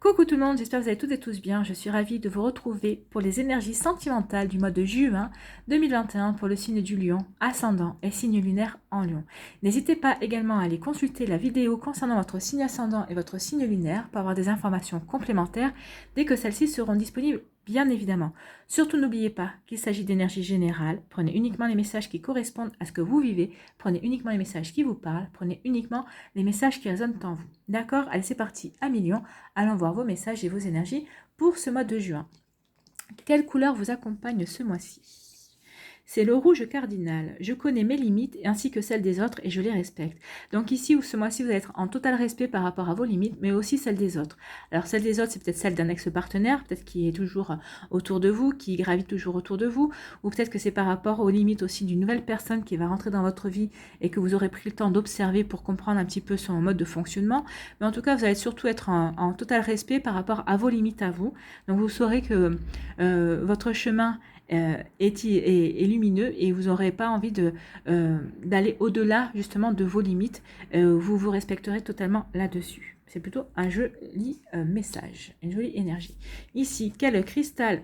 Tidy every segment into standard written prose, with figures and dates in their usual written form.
Coucou tout le monde, j'espère que vous allez toutes et tous bien. Je suis ravie de vous retrouver pour les énergies sentimentales du mois de juin 2021 pour le signe du Lion, ascendant et signe lunaire en Lion. N'hésitez pas également à aller consulter la vidéo concernant votre signe ascendant et votre signe lunaire pour avoir des informations complémentaires dès que celles-ci seront disponibles. Bien évidemment. Surtout n'oubliez pas qu'il s'agit d'énergie générale. Prenez uniquement les messages qui correspondent à ce que vous vivez. Prenez uniquement les messages qui vous parlent. Prenez uniquement les messages qui résonnent en vous. D'accord? Allez, c'est parti. À million. Allons voir vos messages et vos énergies pour ce mois de juin. Quelle couleur vous accompagne ce mois-ci? C'est le rouge cardinal. Je connais mes limites ainsi que celles des autres et je les respecte. Donc ici, ou ce mois-ci, vous allez être en total respect par rapport à vos limites, mais aussi celles des autres. Alors celles des autres, c'est peut-être celle d'un ex-partenaire, peut-être qui est toujours autour de vous, qui gravite toujours autour de vous, ou peut-être que c'est par rapport aux limites aussi d'une nouvelle personne qui va rentrer dans votre vie et que vous aurez pris le temps d'observer pour comprendre un petit peu son mode de fonctionnement. Mais en tout cas, vous allez surtout être en total respect par rapport à vos limites à vous. Donc vous saurez que votre chemin est lumineux et vous n'aurez pas envie d'aller au-delà justement de vos limites. Vous vous respecterez totalement là-dessus. C'est plutôt un joli message, une jolie énergie. Ici, quel cristal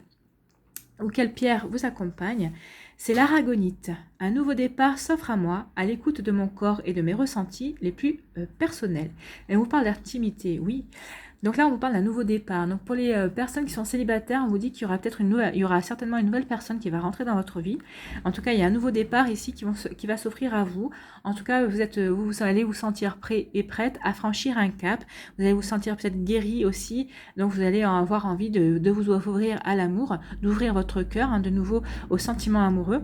ou quelle pierre vous accompagne? C'est l'aragonite. Un nouveau départ s'offre à moi, à l'écoute de mon corps et de mes ressentis les plus personnels. Et on vous parle d'intimité, oui. Donc là, on vous parle d'un nouveau départ. Donc pour les personnes qui sont célibataires, on vous dit qu'il y aura peut-être il y aura certainement une nouvelle personne qui va rentrer dans votre vie. En tout cas, il y a un nouveau départ ici qui va s'offrir à vous. En tout cas, vous allez vous sentir prêt et prête à franchir un cap. Vous allez vous sentir peut-être guéri aussi. Donc vous allez avoir envie de vous ouvrir à l'amour, d'ouvrir votre cœur de nouveau aux sentiments amoureux.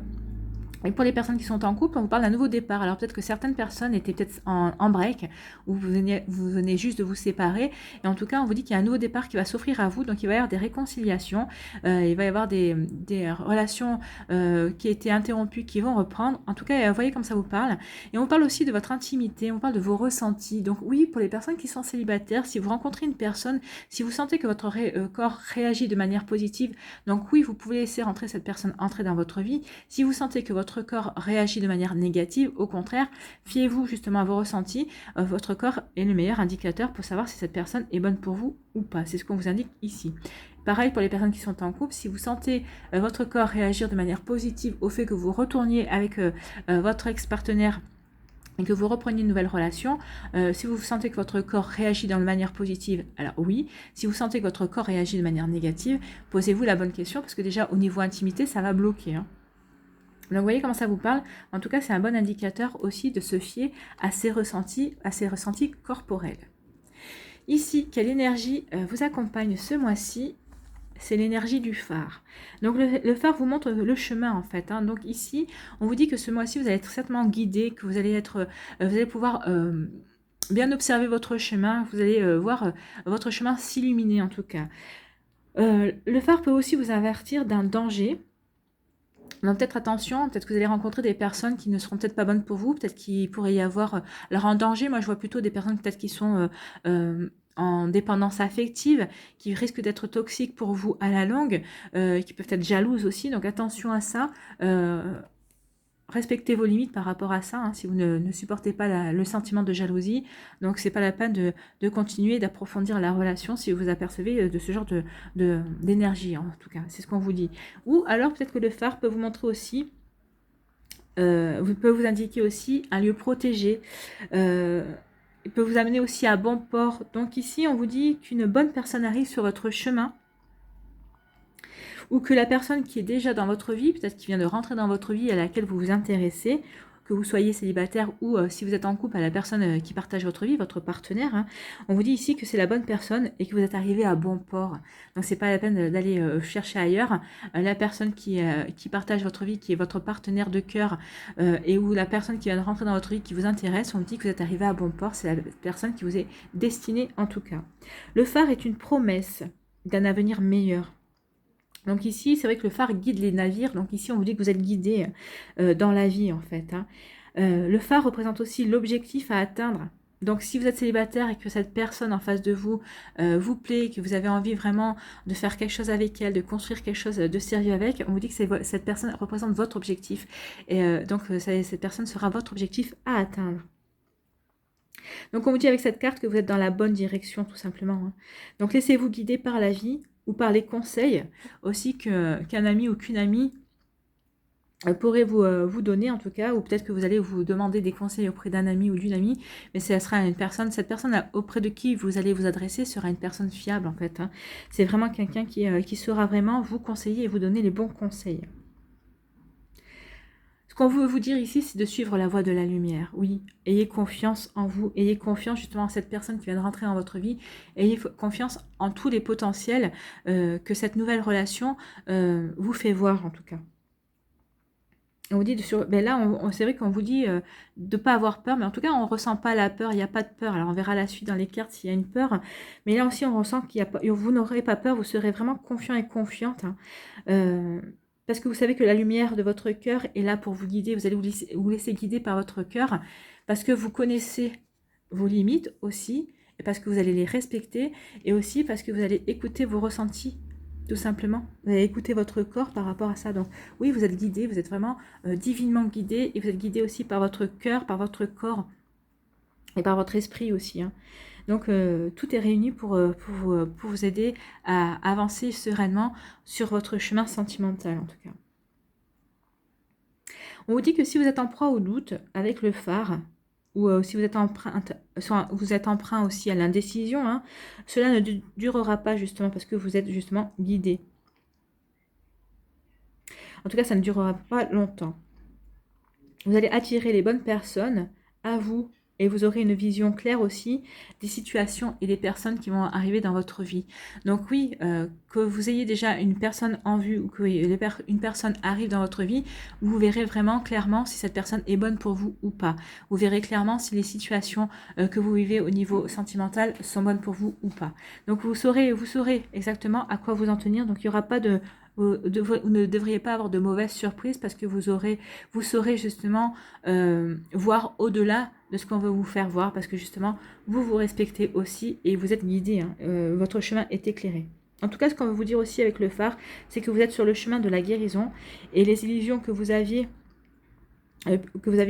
Et pour les personnes qui sont en couple, on vous parle d'un nouveau départ. Alors peut-être que certaines personnes étaient peut-être en break, ou vous venez juste de vous séparer. Et en tout cas, on vous dit qu'il y a un nouveau départ qui va s'offrir à vous. Donc il va y avoir des réconciliations, il va y avoir des relations qui étaient interrompues, qui vont reprendre. En tout cas, vous voyez comme ça vous parle. Et on parle aussi de votre intimité, on parle de vos ressentis. Donc oui, pour les personnes qui sont célibataires, si vous rencontrez une personne, si vous sentez que votre corps réagit de manière positive, donc oui, vous pouvez laisser rentrer cette personne entrer dans votre vie. Si vous sentez que votre corps réagit de manière négative, au contraire, fiez-vous justement à vos ressentis. Votre corps est le meilleur indicateur pour savoir si cette personne est bonne pour vous ou pas. C'est ce qu'on vous indique ici. Pareil pour les personnes qui sont en couple, si vous sentez votre corps réagir de manière positive au fait que vous retourniez avec votre ex-partenaire et que vous repreniez une nouvelle relation, si vous sentez que votre corps réagit de manière positive, alors oui. Si vous sentez que votre corps réagit de manière négative, posez-vous la bonne question parce que déjà au niveau intimité, ça va bloquer. Donc vous voyez comment ça vous parle. En tout cas, c'est un bon indicateur aussi de se fier à ses ressentis corporels. Ici, quelle énergie vous accompagne ce mois-ci? C'est l'énergie du phare. Donc le phare vous montre le chemin en fait. Donc ici, on vous dit que ce mois-ci, vous allez être certainement guidé, que vous allez pouvoir bien observer votre chemin, vous allez voir votre chemin s'illuminer en tout cas. Le phare peut aussi vous avertir d'un danger. Donc peut-être attention, peut-être que vous allez rencontrer des personnes qui ne seront peut-être pas bonnes pour vous, peut-être qu'il pourrait y avoir... Alors en danger, moi je vois plutôt des personnes peut-être qui sont en dépendance affective, qui risquent d'être toxiques pour vous à la longue, qui peuvent être jalouses aussi, donc attention à ça. Respectez vos limites par rapport à ça, si vous ne supportez pas le sentiment de jalousie. Donc c'est pas la peine de continuer, d'approfondir la relation si vous apercevez de ce genre d'énergie, en tout cas, c'est ce qu'on vous dit. Ou alors peut-être que le phare peut vous montrer aussi, peut vous indiquer aussi un lieu protégé, il peut vous amener aussi à bon port. Donc ici on vous dit qu'une bonne personne arrive sur votre chemin, ou que la personne qui est déjà dans votre vie, peut-être qui vient de rentrer dans votre vie à laquelle vous vous intéressez, que vous soyez célibataire ou si vous êtes en couple à la personne qui partage votre vie, votre partenaire, on vous dit ici que c'est la bonne personne et que vous êtes arrivé à bon port. Donc c'est pas la peine d'aller chercher ailleurs. La personne qui partage votre vie, qui est votre partenaire de cœur et ou la personne qui vient de rentrer dans votre vie qui vous intéresse, on vous dit que vous êtes arrivé à bon port, c'est la personne qui vous est destinée en tout cas. Le phare est une promesse d'un avenir meilleur. Donc ici, c'est vrai que le phare guide les navires. Donc ici, on vous dit que vous êtes guidé dans la vie, en fait. Le phare représente aussi l'objectif à atteindre. Donc si vous êtes célibataire et que cette personne en face de vous vous plaît, que vous avez envie vraiment de faire quelque chose avec elle, de construire quelque chose de sérieux avec, on vous dit que cette personne représente votre objectif. Et donc cette personne sera votre objectif à atteindre. Donc on vous dit avec cette carte que vous êtes dans la bonne direction tout simplement. Hein. Donc laissez-vous guider par la vie ou par les conseils aussi qu'un ami ou qu'une amie pourrait vous donner en tout cas, ou peut-être que vous allez vous demander des conseils auprès d'un ami ou d'une amie, mais ce sera une personne, cette personne auprès de qui vous allez vous adresser sera une personne fiable en fait. Hein. C'est vraiment quelqu'un qui saura vraiment vous conseiller et vous donner les bons conseils. Ce qu'on veut vous dire ici, c'est de suivre la voie de la lumière. Oui, ayez confiance en vous, ayez confiance justement en cette personne qui vient de rentrer dans votre vie, ayez confiance en tous les potentiels que cette nouvelle relation vous fait voir en tout cas. On vous dit, ben là, c'est vrai qu'on vous dit de ne pas avoir peur, mais en tout cas, on ne ressent pas la peur, il n'y a pas de peur. Alors, on verra la suite dans les cartes s'il y a une peur, mais là aussi, on ressent qu'il y a pas, vous n'aurez pas peur, vous serez vraiment confiant et confiante. Hein. Parce que vous savez que la lumière de votre cœur est là pour vous guider, vous allez vous laisser guider par votre cœur, parce que vous connaissez vos limites aussi, et parce que vous allez les respecter, et aussi parce que vous allez écouter vos ressentis. Tout simplement, vous allez écouter votre corps par rapport à ça. Donc oui, vous êtes guidé, vous êtes vraiment divinement guidé, et vous êtes guidé aussi par votre cœur, par votre corps, et par votre esprit aussi. Hein. Donc tout est réuni pour vous aider à avancer sereinement sur votre chemin sentimental en tout cas. On vous dit que si vous êtes en proie au doute avec le phare, ou si vous êtes emprunt aussi à l'indécision, hein, cela ne durera pas justement parce que vous êtes justement guidé. En tout cas, ça ne durera pas longtemps. Vous allez attirer les bonnes personnes à vous et vous aurez une vision claire aussi des situations et des personnes qui vont arriver dans votre vie. Donc oui, que vous ayez déjà une personne en vue ou qu'une personne arrive dans votre vie, vous verrez vraiment clairement si cette personne est bonne pour vous ou pas. Vous verrez clairement si les situations que vous vivez au niveau sentimental sont bonnes pour vous ou pas. Donc vous saurez exactement à quoi vous en tenir. Donc il n'y aura pas vous ne devriez pas avoir de mauvaises surprises parce que vous saurez justement voir au-delà de ce qu'on veut vous faire voir parce que justement vous respectez aussi et vous êtes guidé, hein, votre chemin est éclairé. En tout cas, ce qu'on veut vous dire aussi avec le phare, c'est que vous êtes sur le chemin de la guérison et les illusions que vous aviez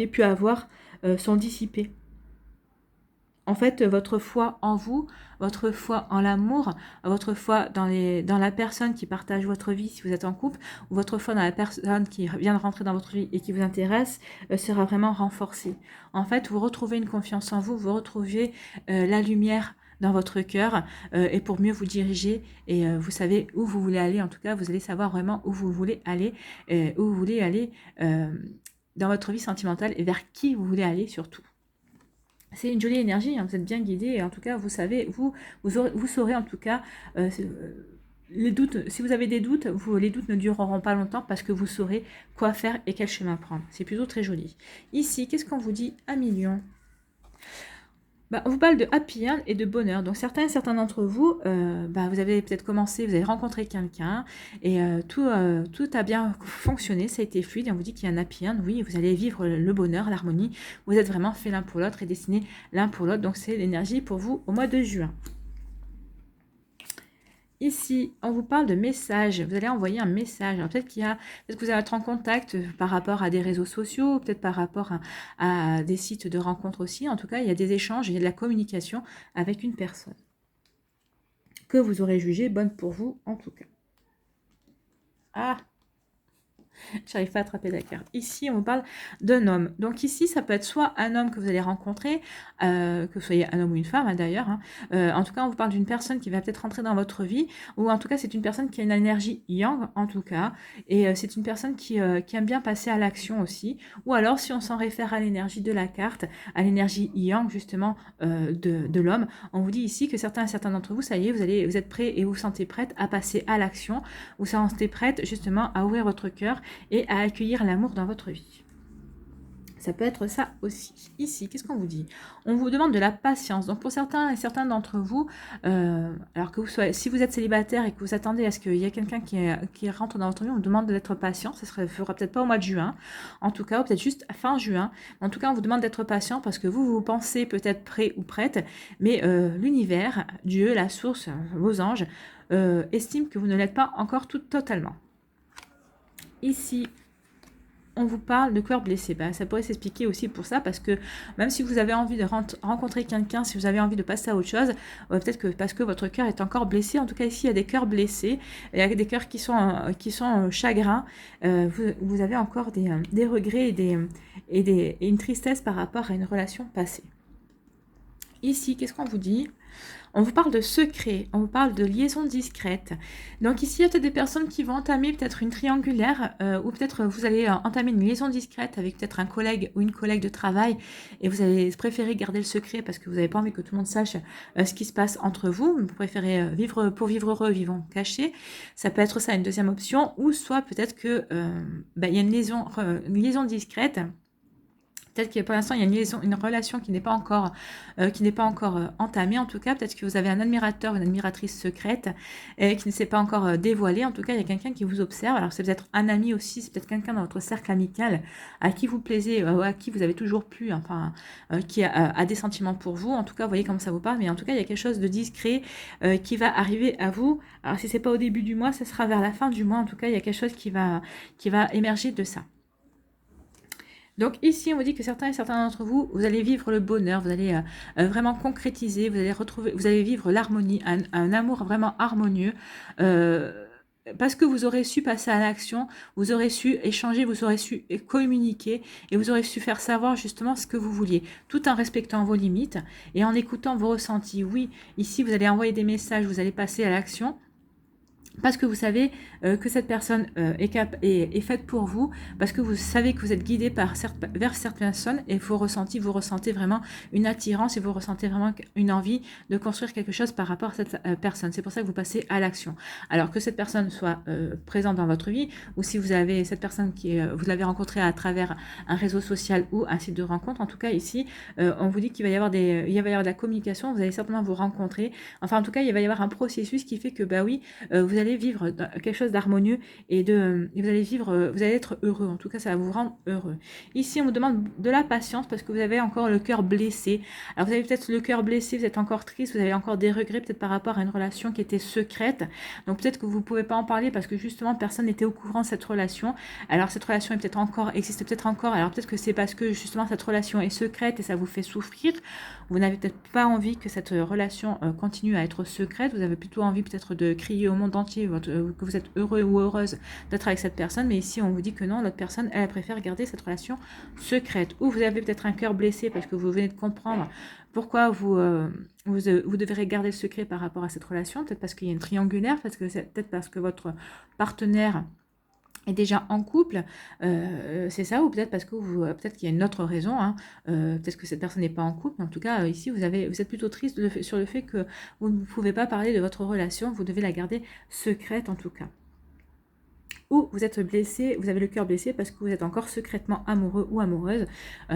pu avoir sont dissipées. En fait, votre foi en vous, votre foi en l'amour, votre foi dans la personne qui partage votre vie si vous êtes en couple, ou votre foi dans la personne qui vient de rentrer dans votre vie et qui vous intéresse, sera vraiment renforcée. En fait, vous retrouvez une confiance en vous, vous retrouvez la lumière dans votre cœur et pour mieux vous diriger et vous savez où vous voulez aller. En tout cas, vous allez savoir vraiment où vous voulez aller, dans votre vie sentimentale et vers qui vous voulez aller surtout. C'est une jolie énergie, hein, vous êtes bien guidé, et en tout cas, vous savez, vous saurez en tout cas, les doutes, si vous avez des doutes, les doutes ne dureront pas longtemps parce que vous saurez quoi faire et quel chemin prendre. C'est plutôt très joli. Ici, qu'est-ce qu'on vous dit? 1 million. On vous parle de happy end et de bonheur. Donc certains d'entre vous, vous avez peut-être commencé, vous avez rencontré quelqu'un et tout a bien fonctionné, ça a été fluide. Et on vous dit qu'il y a un happy end, oui, vous allez vivre le bonheur, l'harmonie. Vous êtes vraiment fait l'un pour l'autre et destinés l'un pour l'autre. Donc c'est l'énergie pour vous au mois de juin. Ici, on vous parle de message. Vous allez envoyer un message. Peut-être que vous allez être en contact par rapport à des réseaux sociaux, peut-être par rapport à des sites de rencontres aussi. En tout cas, il y a des échanges, il y a de la communication avec une personne que vous aurez jugée bonne pour vous, en tout cas. Ah! J'arrive pas à attraper la carte. Ici, on vous parle d'un homme. Donc ici, ça peut être soit un homme que vous allez rencontrer, que vous soyez un homme ou une femme hein, d'ailleurs. Hein. En tout cas, on vous parle d'une personne qui va peut-être rentrer dans votre vie, ou en tout cas, c'est une personne qui a une énergie yang, en tout cas, et c'est une personne qui aime bien passer à l'action aussi. Ou alors, si on s'en réfère à l'énergie de la carte, à l'énergie yang, justement, de l'homme, on vous dit ici que certains d'entre vous, ça y est, vous êtes prêts et vous vous sentez prête à passer à l'action, vous vous sentez prête, justement, à ouvrir votre cœur et à accueillir l'amour dans votre vie. Ça peut être ça aussi. Ici, qu'est-ce qu'on vous dit? On vous demande de la patience. Donc pour certains d'entre vous, alors que si vous êtes célibataire et que vous attendez à ce qu'il y ait quelqu'un qui rentre dans votre vie, on vous demande d'être patient. Ça ne fera peut-être pas au mois de juin, en tout cas, ou peut-être juste fin juin. En tout cas, on vous demande d'être patient parce que vous pensez peut-être prêt ou prête, mais l'univers, Dieu, la source, vos anges, estiment que vous ne l'êtes pas encore totalement. Ici, on vous parle de cœur blessé, ça pourrait s'expliquer aussi pour ça, parce que même si vous avez envie de rencontrer quelqu'un, si vous avez envie de passer à autre chose, peut-être que parce que votre cœur est encore blessé. En tout cas, ici, il y a des cœurs blessés, il y a des cœurs qui sont chagrins. Vous avez encore des regrets et une tristesse par rapport à une relation passée. Ici, qu'est-ce qu'on vous dit ? On vous parle de secret, on vous parle de liaison discrète. Donc ici, il y a peut-être des personnes qui vont entamer peut-être une triangulaire ou peut-être vous allez entamer une liaison discrète avec peut-être un collègue ou une collègue de travail et vous allez préférer garder le secret parce que vous n'avez pas envie que tout le monde sache ce qui se passe entre vous. Vous préférez vivre heureux, vivons cachés. Ça peut être ça une deuxième option, ou soit peut-être que il y a une liaison discrète. Peut-être que pour l'instant, il y a une relation qui n'est pas encore, entamée. En tout cas, peut-être que vous avez un admirateur, une admiratrice secrète qui ne s'est pas encore dévoilée. En tout cas, il y a quelqu'un qui vous observe. Alors, c'est peut-être un ami aussi, c'est peut-être quelqu'un dans votre cercle amical à qui vous plaisez, ou à qui vous avez toujours plu, enfin, qui a des sentiments pour vous. En tout cas, vous voyez comment ça vous parle. Mais en tout cas, il y a quelque chose de discret qui va arriver à vous. Alors, si ce n'est pas au début du mois, ce sera vers la fin du mois. En tout cas, il y a quelque chose qui va émerger de ça. Donc ici, on vous dit que certains d'entre vous, vous allez vivre le bonheur, vous allez vraiment concrétiser, vous allez vivre l'harmonie, un amour vraiment harmonieux, parce que vous aurez su passer à l'action, vous aurez su échanger, vous aurez su communiquer et vous aurez su faire savoir justement ce que vous vouliez, tout en respectant vos limites et en écoutant vos ressentis. Oui, ici, vous allez envoyer des messages, vous allez passer à l'action. Parce que vous savez que cette personne est faite pour vous, parce que vous savez que vous êtes guidé vers certaines personnes et vous ressentez vraiment une attirance et vous ressentez vraiment une envie de construire quelque chose par rapport à cette personne. C'est pour ça que vous passez à l'action. Alors que cette personne soit présente dans votre vie, ou si vous avez cette personne vous l'avez rencontrée à travers un réseau social ou un site de rencontre, en tout cas ici, on vous dit qu'il va y avoir de la communication, vous allez certainement vous rencontrer. Enfin, en tout cas, il va y avoir un processus qui fait que, vous allez vivre quelque chose d'harmonieux et vous allez être heureux. En tout cas, ça va vous rendre heureux. Ici, on vous demande de la patience parce que vous avez encore le cœur blessé. Alors, vous avez peut-être le cœur blessé, vous êtes encore triste, vous avez encore des regrets peut-être par rapport à une relation qui était secrète. Donc, peut-être que vous ne pouvez pas en parler parce que justement, personne n'était au courant de cette relation. Alors, cette relation existe peut-être encore. Alors, peut-être que c'est parce que justement, cette relation est secrète et ça vous fait souffrir. Vous n'avez peut-être pas envie que cette relation continue à être secrète. Vous avez plutôt envie peut-être de crier au monde entier que vous êtes heureux ou heureuse d'être avec cette personne. Mais ici, on vous dit que non, l'autre personne, elle préfère garder cette relation secrète. Ou vous avez peut-être un cœur blessé parce que vous venez de comprendre pourquoi vous devrez garder le secret par rapport à cette relation. Peut-être parce qu'il y a une triangulaire, peut-être parce que votre partenaire est déjà en couple, c'est ça, ou peut-être parce que peut-être qu'il y a une autre raison, peut-être que cette personne n'est pas en couple, mais en tout cas ici vous êtes plutôt triste sur le fait que vous ne pouvez pas parler de votre relation, vous devez la garder secrète en tout cas. Ou vous êtes blessé, vous avez le cœur blessé parce que vous êtes encore secrètement amoureux ou amoureuse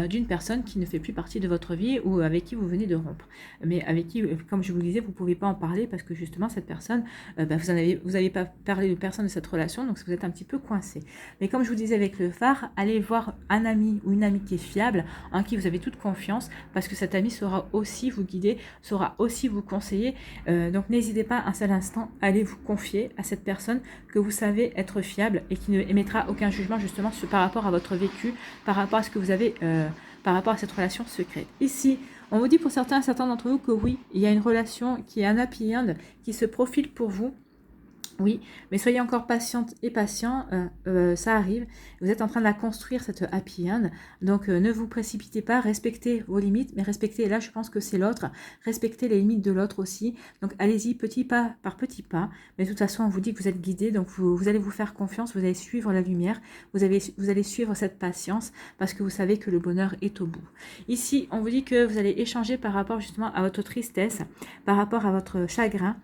d'une personne qui ne fait plus partie de votre vie ou avec qui vous venez de rompre. Mais avec qui, comme je vous le disais, vous ne pouvez pas en parler parce que justement cette personne, vous n'avez pas parlé de personne de cette relation, donc vous êtes un petit peu coincé. Mais comme je vous disais avec le phare, allez voir un ami ou une amie qui est fiable, en qui vous avez toute confiance, parce que cet ami saura aussi vous guider, saura aussi vous conseiller. Donc n'hésitez pas un seul instant à aller vous confier à cette personne que vous savez être fiable et qui ne émettra aucun jugement justement par rapport à votre vécu, par rapport à ce que vous avez, par rapport à cette relation secrète. Ici, on vous dit pour certains d'entre vous que oui, il y a une relation qui est un happy end qui se profile pour vous. Oui, mais soyez encore patiente et patient, ça arrive. Vous êtes en train de la construire, cette happy end. Donc, ne vous précipitez pas, respectez vos limites, mais respectez, là je pense que c'est l'autre, respectez les limites de l'autre aussi. Donc, allez-y petit pas par petit pas. Mais de toute façon, on vous dit que vous êtes guidé, donc vous allez vous faire confiance, vous allez suivre la lumière, vous allez suivre cette patience parce que vous savez que le bonheur est au bout. Ici, on vous dit que vous allez échanger par rapport justement à votre tristesse, par rapport à votre chagrin.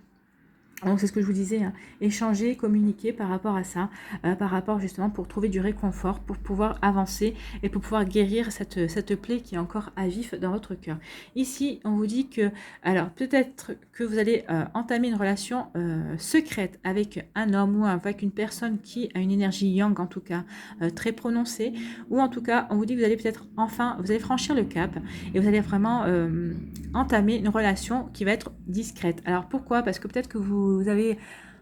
Donc c'est ce que je vous disais, échanger, communiquer par rapport à ça, par rapport justement pour trouver du réconfort, pour pouvoir avancer et pour pouvoir guérir cette plaie qui est encore à vif dans votre cœur. Ici, on vous dit que, alors peut-être que vous allez entamer une relation secrète avec un homme ou avec une personne qui a une énergie yang en tout cas, très prononcée, ou en tout cas, on vous dit que vous allez peut-être vous allez franchir le cap et vous allez vraiment entamer une relation qui va être discrète. Alors pourquoi ? Parce que peut-être que vous avez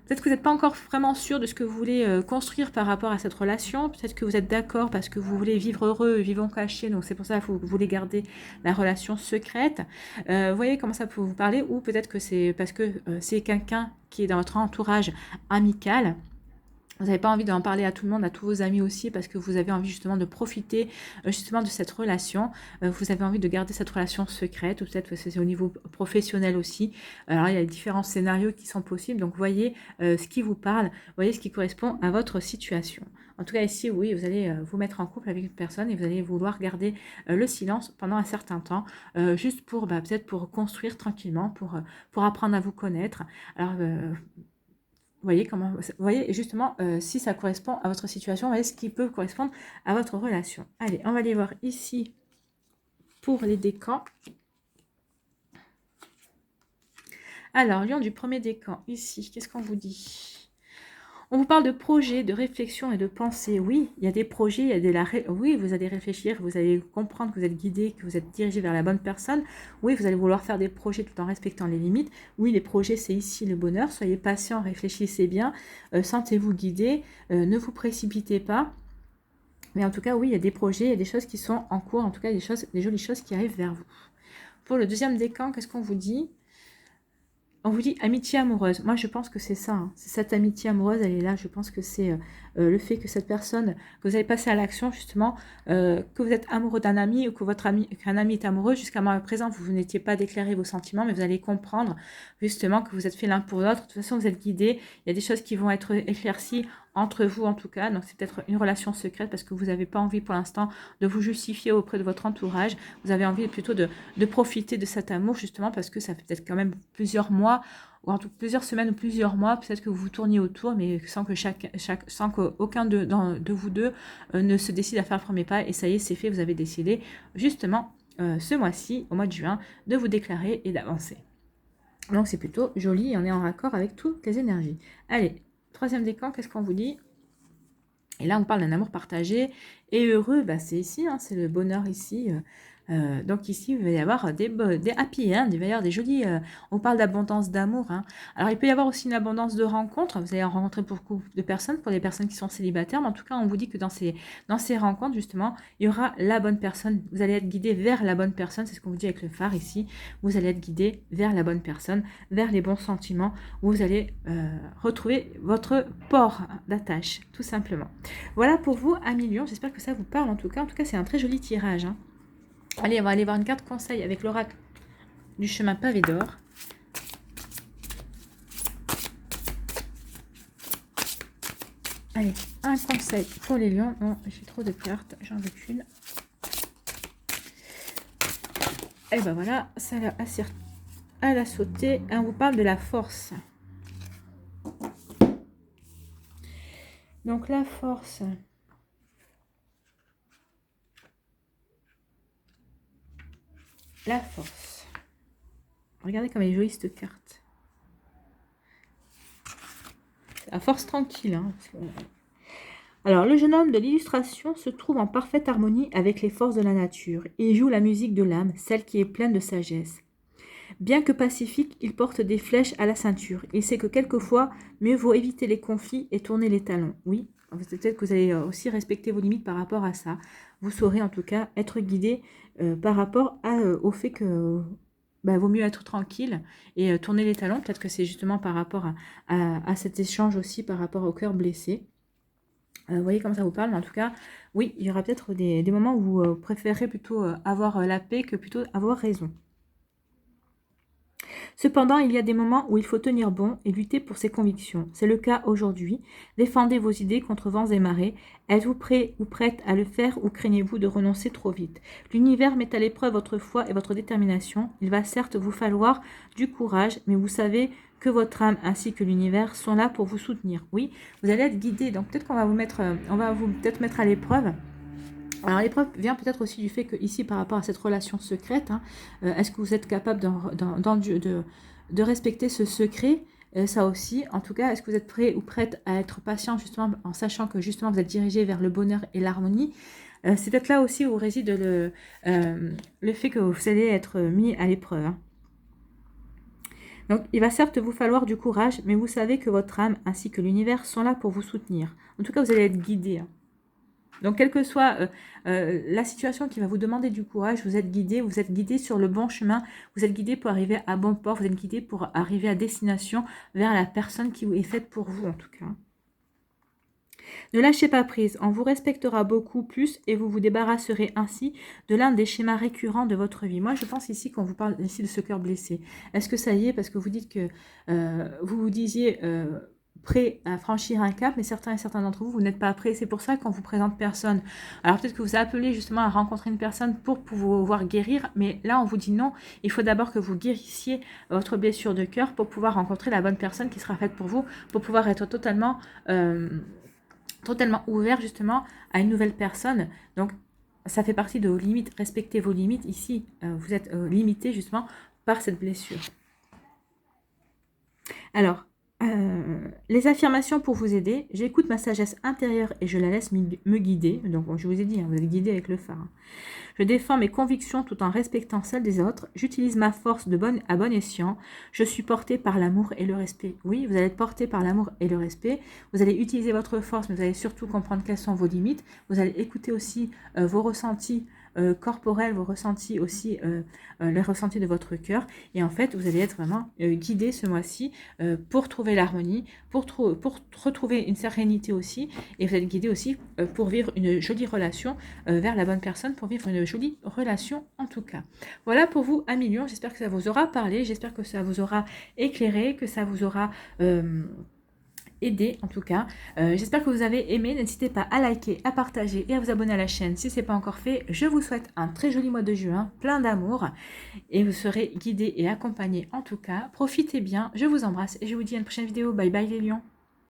Peut-être que vous n'êtes pas encore vraiment sûr de ce que vous voulez construire par rapport à cette relation. Peut-être que vous êtes d'accord parce que vous voulez vivre heureux, vivant caché. Donc c'est pour ça que vous voulez garder la relation secrète. Vous voyez comment ça peut vous parler. Ou peut-être que c'est parce que c'est quelqu'un qui est dans votre entourage amical. Vous n'avez pas envie d'en parler à tout le monde, à tous vos amis aussi, parce que vous avez envie justement de profiter justement de cette relation. Vous avez envie de garder cette relation secrète, ou peut-être que c'est au niveau professionnel aussi. Alors, il y a différents scénarios qui sont possibles. Donc, voyez ce qui vous parle, voyez ce qui correspond à votre situation. En tout cas, ici, oui, vous allez vous mettre en couple avec une personne et vous allez vouloir garder le silence pendant un certain temps, juste pour peut-être pour construire tranquillement, pour apprendre à vous connaître. Alors, vous voyez justement si ça correspond à votre situation, vous voyez ce qui peut correspondre à votre relation. Allez, on va aller voir ici pour les décans. Alors, lion du premier décan, ici, qu'est-ce qu'on vous dit? On vous parle de projets, de réflexion et de pensée. Oui, il y a des projets, il y a oui, vous allez réfléchir, vous allez comprendre que vous êtes guidé, que vous êtes dirigé vers la bonne personne. Oui, vous allez vouloir faire des projets tout en respectant les limites. Oui, les projets, c'est ici le bonheur. Soyez patient, réfléchissez bien, sentez-vous guidé, ne vous précipitez pas. Mais en tout cas, oui, il y a des projets, il y a des choses qui sont en cours, en tout cas des jolies choses qui arrivent vers vous. Pour le deuxième décan, qu'est-ce qu'on vous dit? On vous dit amitié amoureuse. Moi, je pense que c'est ça. Hein. C'est cette amitié amoureuse, elle est là. Je pense que c'est le fait que cette personne, que vous avez passé à l'action, justement, que vous êtes amoureux d'un ami ou que qu'un ami est amoureux. Jusqu'à présent, vous n'étiez pas déclaré vos sentiments, mais vous allez comprendre, justement, que vous êtes fait l'un pour l'autre. De toute façon, vous êtes guidés. Il y a des choses qui vont être éclaircies entre vous, en tout cas. Donc, c'est peut-être une relation secrète parce que vous n'avez pas envie, pour l'instant, de vous justifier auprès de votre entourage. Vous avez envie plutôt de profiter de cet amour, justement, parce que ça fait peut-être quand même plusieurs mois, ou en tout plusieurs semaines ou plusieurs mois, peut-être que vous vous tourniez autour, mais sans que sans qu'aucun de vous deux ne se décide à faire le premier pas. Et ça y est, c'est fait, vous avez décidé, justement, ce mois-ci, au mois de juin, de vous déclarer et d'avancer. Donc, c'est plutôt joli et on est en raccord avec toutes les énergies. Allez, troisième décan, qu'est-ce qu'on vous dit? Et là, on parle d'un amour partagé et heureux. C'est ici, hein, c'est le bonheur ici. Donc ici, il va y avoir des happy end, il va y avoir des jolis... on parle d'abondance d'amour. Hein. Alors, il peut y avoir aussi une abondance de rencontres. Vous allez rencontrer beaucoup de personnes, pour les personnes qui sont célibataires. Mais en tout cas, on vous dit que dans ces rencontres, justement, il y aura la bonne personne. Vous allez être guidé vers la bonne personne. C'est ce qu'on vous dit avec le phare ici. Vous allez être guidé vers la bonne personne, vers les bons sentiments. Vous allez retrouver votre port d'attache, tout simplement. Voilà pour vous, amis Lion. J'espère que ça vous parle en tout cas. En tout cas, c'est un très joli tirage. Hein. Allez, on va aller voir une carte conseil avec l'oracle du chemin pavé d'or. Allez, un conseil pour les lions. Non, j'ai trop de cartes, j'en veux qu'une. Et ben voilà, ça elle a sauté. On vous parle de la force. Donc la force... La force. Regardez comme elle est jolie cette carte. La force tranquille. Hein, alors, le jeune homme de l'illustration se trouve en parfaite harmonie avec les forces de la nature. Il joue la musique de l'âme, celle qui est pleine de sagesse. Bien que pacifique, il porte des flèches à la ceinture. Il sait que quelquefois, mieux vaut éviter les conflits et tourner les talons. Oui, peut-être que vous allez aussi respecter vos limites par rapport à ça. Vous saurez en tout cas être guidé par rapport au fait que vaut mieux être tranquille et tourner les talons. Peut-être que c'est justement par rapport à cet échange aussi, par rapport au cœur blessé. Vous voyez comme ça vous parle, mais en tout cas, oui, il y aura peut-être des moments où vous préférez plutôt avoir la paix que plutôt avoir raison. Cependant, il y a des moments où il faut tenir bon et lutter pour ses convictions. C'est le cas aujourd'hui. Défendez vos idées contre vents et marées. Êtes-vous prêt ou prête à le faire ou craignez-vous de renoncer trop vite? L'univers met à l'épreuve votre foi et votre détermination. Il va certes vous falloir du courage, mais vous savez que votre âme ainsi que l'univers sont là pour vous soutenir. Oui, vous allez être guidé. Donc peut-être qu'on va vous peut-être mettre à l'épreuve. Alors l'épreuve vient peut-être aussi du fait que ici par rapport à cette relation secrète, hein, est-ce que vous êtes capable de respecter ce secret, ça aussi, en tout cas, est-ce que vous êtes prêt ou prête à être patient justement en sachant que justement vous êtes dirigé vers le bonheur et l'harmonie. C'est peut-être là aussi où réside le fait que vous allez être mis à l'épreuve. Hein. Donc, il va certes vous falloir du courage, mais vous savez que votre âme ainsi que l'univers sont là pour vous soutenir. En tout cas, vous allez être guidé. Donc, quelle que soit la situation qui va vous demander du courage, vous êtes guidé sur le bon chemin, vous êtes guidé pour arriver à bon port, vous êtes guidé pour arriver à destination vers la personne qui est faite pour vous, en tout cas. Ne lâchez pas prise, on vous respectera beaucoup plus et vous vous débarrasserez ainsi de l'un des schémas récurrents de votre vie. Moi, je pense ici qu'on vous parle ici de ce cœur blessé. Est-ce que ça y est? Parce que vous dites que vous vous disiez prêt à franchir un cap, mais certains et certains d'entre vous, vous n'êtes pas prêts. C'est pour ça qu'on vous présente personne. Alors peut-être que vous appelez justement à rencontrer une personne pour pouvoir guérir, mais là, on vous dit non. Il faut d'abord que vous guérissiez votre blessure de cœur pour pouvoir rencontrer la bonne personne qui sera faite pour vous, pour pouvoir être totalement ouvert justement à une nouvelle personne. Donc, ça fait partie de vos limites. Respectez vos limites. Ici, vous êtes limité justement par cette blessure. Alors, les affirmations pour vous aider. J'écoute ma sagesse intérieure et je la laisse me guider. Donc, je vous ai dit, vous êtes guidé avec le phare. Je défends mes convictions tout en respectant celles des autres. J'utilise ma force à bon escient. Je suis porté par l'amour et le respect. Oui, vous allez être porté par l'amour et le respect. Vous allez utiliser votre force, mais vous allez surtout comprendre quelles sont vos limites. Vous allez écouter aussi vos ressentis corporels, vos ressentis aussi, les ressentis de votre cœur. Et en fait, vous allez être vraiment guidé ce mois-ci pour trouver l'harmonie, pour retrouver une sérénité aussi. Et vous êtes guidé aussi pour vivre une jolie relation vers la bonne personne, pour vivre une jolie relation en tout cas. Voilà pour vous, amis Lion. J'espère que ça vous aura parlé, j'espère que ça vous aura éclairé, que ça vous aura aider en tout cas. J'espère que vous avez aimé. N'hésitez pas à liker, à partager et à vous abonner à la chaîne si ce n'est pas encore fait. Je vous souhaite un très joli mois de juin, plein d'amour et vous serez guidés et accompagnés en tout cas. Profitez bien, je vous embrasse et je vous dis à une prochaine vidéo. Bye bye les lions.